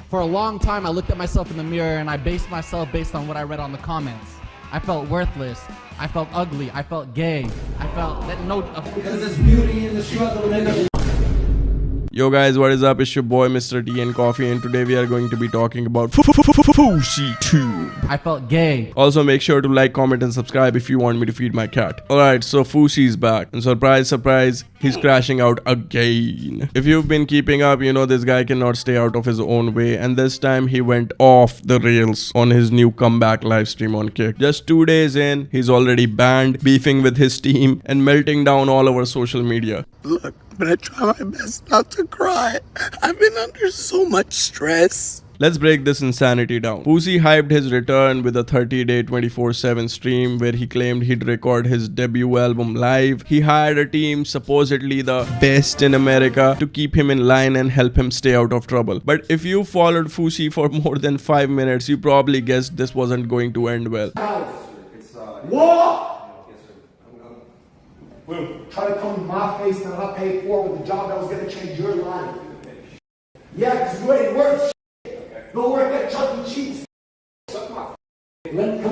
For a long time, I looked at myself in the mirror and I based myself based on what I read on the comments. I felt worthless. I felt ugly. I felt gay. I felt that no... Because there's beauty in the struggle, nigga. Yo guys, what is up? It's your boy Mr. Tea and Coffee, and today we are going to be talking about Fousey too. I felt gay. Also make sure to like, comment and subscribe if you want me to feed my cat. Alright, so Fousey is back. And surprise, surprise, he's crashing out again. If you've been keeping up, you know this guy cannot stay out of his own way, and this time he went off the rails on his new comeback live stream on Kick. Just 2 days in, he's already banned, beefing with his team, and melting down all over social media. Look, I'm gonna try my best not to cry. I've been under so much stress. Let's break this insanity down. Fousey hyped his return with a 30-day 24/7 stream where he claimed he'd record his debut album live. He hired a team, supposedly the best in America, to keep him in line and help him stay out of trouble. But if you followed Fousey for more than 5 minutes, you probably guessed this wasn't going to end well. What? Try to come in my face that I paid for with a job that was going to change your life. Yeah, because you ain't worth shit. Go work at Chuck E. Cheese.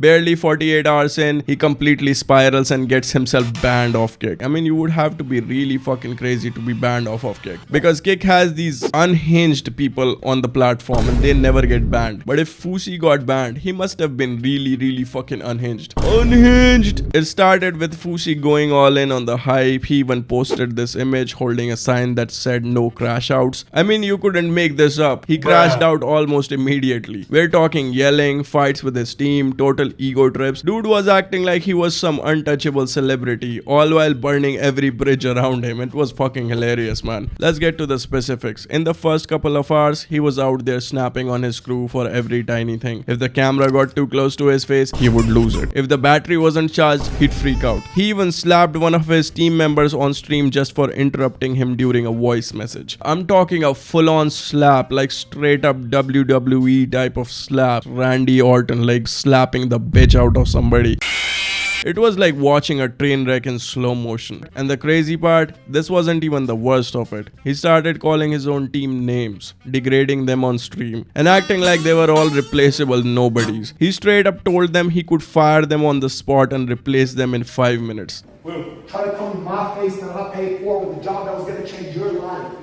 Barely 48 hours in, he completely spirals and gets himself banned off Kick. I mean, you would have to be really fucking crazy to be banned off of Kick. Because Kick has these unhinged people on the platform and they never get banned. But if Fousey got banned, he must have been really fucking unhinged. Unhinged! It started with Fousey going all in on the hype. He even posted this image holding a sign that said no crash outs. I mean, you couldn't make this up. He crashed out almost immediately. We're talking yelling, fights with his team, total ego trips. Dude was acting like he was some untouchable celebrity, all while burning every bridge around him. It was fucking hilarious, man. Let's get to the specifics. In the first couple of hours, he was out there snapping on his crew for every tiny thing. If the camera got too close to his face, he would lose it. If the battery wasn't charged, he'd freak out. He even slapped one of his team members on stream just for interrupting him during a voice message. I'm talking a full-on slap, like straight up WWE type of slap. Randy Orton like slapping the bitch out of somebody. It was like watching a train wreck in slow motion. And the crazy part, this wasn't even the worst of it. He started calling his own team names, degrading them on stream, and acting like they were all replaceable nobodies. He straight up told them he could fire them on the spot and replace them in 5 minutes. Try to come in my face that I paid for with a job that was going to change your life.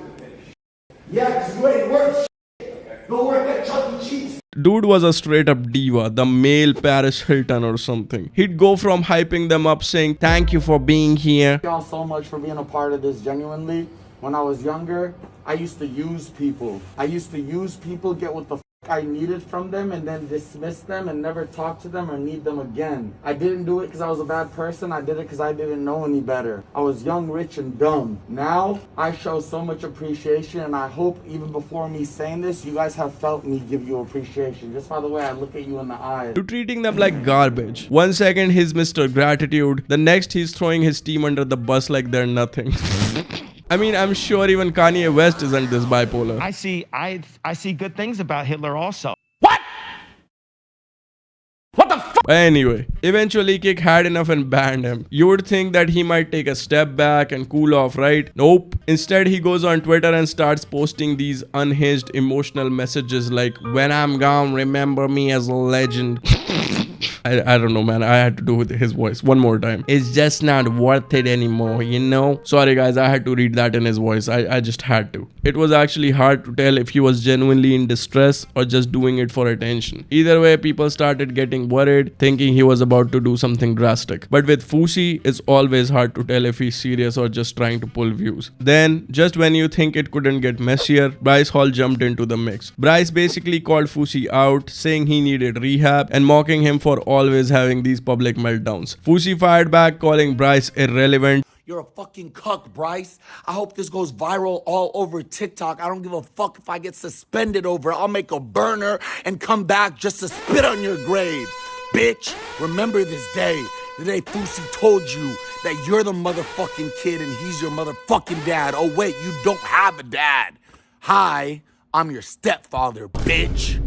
Yeah, because you ain't worth shit. Go work at Chuck E. Cheese. Dude was a straight up diva, the male Paris Hilton or something. He'd go from hyping them up saying, "Thank you for being here." Y'all so much for being a part of this. Genuinely, when I was younger, I used to use people. Get what the I needed from them and then dismiss them and never talk to them or need them again. I didn't do it because I was a bad person. I did it because I didn't know any better. I was young, rich, and dumb. Now, I show so much appreciation, and I hope even before me saying this, you guys have felt me give you appreciation. Just by the way I look at you in the eyes. To treating them like garbage. 1 second he's Mr. Gratitude, the next he's throwing his team under the bus like they're nothing. I mean, I'm sure even Kanye West isn't this bipolar. I see good things about Hitler also. But anyway, eventually Kick had enough and banned him. You would think that he might take a step back and cool off, right? Nope. Instead, he goes on Twitter and starts posting these unhinged emotional messages like, "When I'm gone, remember me as a legend." I don't know, man. I had to do with his voice one more time. "It's just not worth it anymore, you know?" Sorry guys, I had to read that in his voice. I just had to. It was actually hard to tell if he was genuinely in distress or just doing it for attention. Either way, people started getting worried, thinking he was about to do something drastic. But with Fousey, it's always hard to tell if he's serious or just trying to pull views. Then, just when you think it couldn't get messier, Bryce Hall jumped into the mix. Bryce basically called Fousey out, saying he needed rehab and mocking him for always having these public meltdowns. Fousey fired back, calling Bryce irrelevant. You're a fucking cuck, Bryce. I hope this goes viral all over TikTok. I don't give a fuck if I get suspended over it. I'll make a burner and come back just to spit on your grave. Bitch, remember this day. The day Fousey told you that you're the motherfucking kid and he's your motherfucking dad. Oh wait, you don't have a dad. Hi, I'm your stepfather, bitch.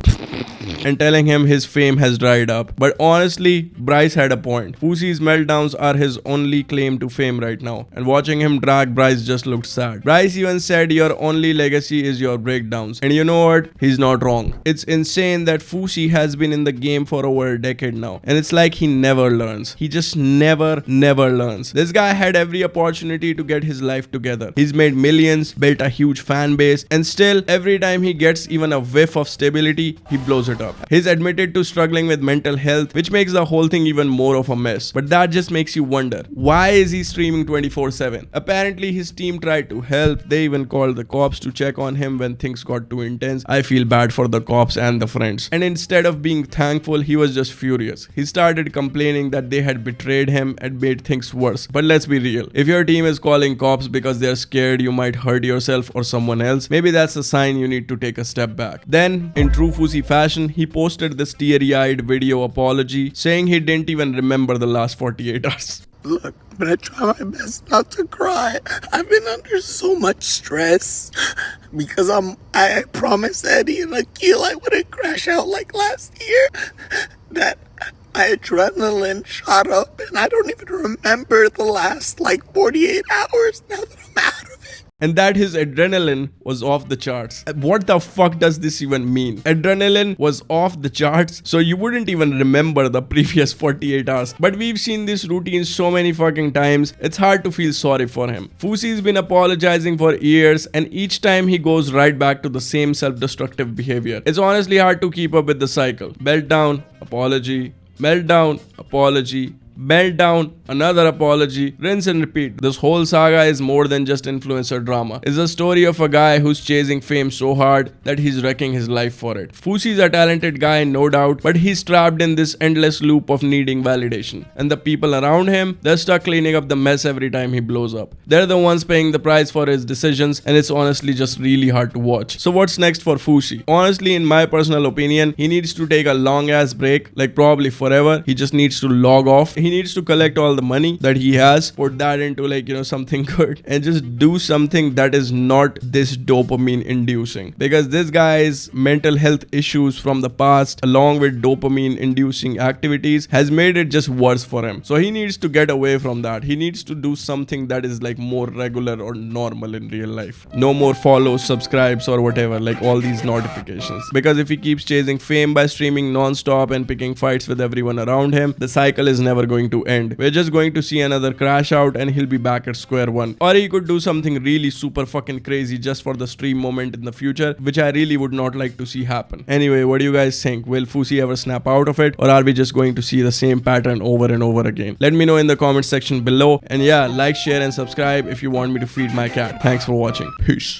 and telling him his fame has dried up. But honestly, Bryce had a point. Fousey's meltdowns are his only claim to fame right now, and watching him drag Bryce just looked sad. Bryce even said your only legacy is your breakdowns, and you know what? He's not wrong. It's insane that Fousey has been in the game for over a decade now, and it's like he never learns. He just never learns. This guy had every opportunity to get his life together. He's made millions, built a huge fan base, and still every time he gets even a whiff of stability, he blows it up. He's admitted to struggling with mental health, which makes the whole thing even more of a mess. But that just makes you wonder, why is he streaming 24/7? Apparently his team tried to help. They even called the cops to check on him when things got too intense. I feel bad for the cops and the friends. And instead of being thankful, he was just furious. He started complaining that they had betrayed him and made things worse. But let's be real. If your team is calling cops because they're scared you might hurt yourself or someone else, maybe that's a sign you need to take a step back. Then, in true Fousey fashion, he posted this teary-eyed video apology saying he didn't even remember the last 48 hours. Look, I'm gonna try my best not to cry. I've been under so much stress because I promised Eddie and Akil I wouldn't crash out like last year. That my adrenaline shot up and I don't even remember the last 48 hours now that I'm out of it. And that his adrenaline was off the charts. What the fuck does this even mean? Adrenaline was off the charts, so you wouldn't even remember the previous 48 hours. But we've seen this routine so many fucking times, it's hard to feel sorry for him. Fousey's been apologizing for years, and each time he goes right back to the same self-destructive behavior. It's honestly hard to keep up with the cycle. Meltdown, apology, meltdown, apology, meltdown, another apology, rinse and repeat. This whole saga is more than just influencer drama. It's a story of a guy who's chasing fame so hard that he's wrecking his life for it. Fousey's a talented guy, no doubt, but he's trapped in this endless loop of needing validation. And the people around him, they're stuck cleaning up the mess every time he blows up. They're the ones paying the price for his decisions, and it's honestly just really hard to watch. So what's next for Fousey? Honestly, in my personal opinion, he needs to take a long ass break, like probably forever. He just needs to log off. He needs to collect all the money that he has, put that into something good, and just do something that is not this dopamine inducing, because this guy's mental health issues from the past along with dopamine inducing activities has made it just worse for him. So he needs to get away from that. He needs to do something that is more regular or normal in real life. No more follows, subscribes or whatever, all these notifications, because if he keeps chasing fame by streaming non-stop and picking fights with everyone around him, the cycle is never going to end. We're just going to see another crash out and he'll be back at square one. Or he could do something really super fucking crazy just for the stream moment in the future, which I really would not like to see happen. Anyway, what do you guys think? Will Fousey ever snap out of it, or are we just going to see the same pattern over and over again? Let me know in the comment section below. And yeah, like, share and subscribe if you want me to feed my cat. Thanks for watching. Peace.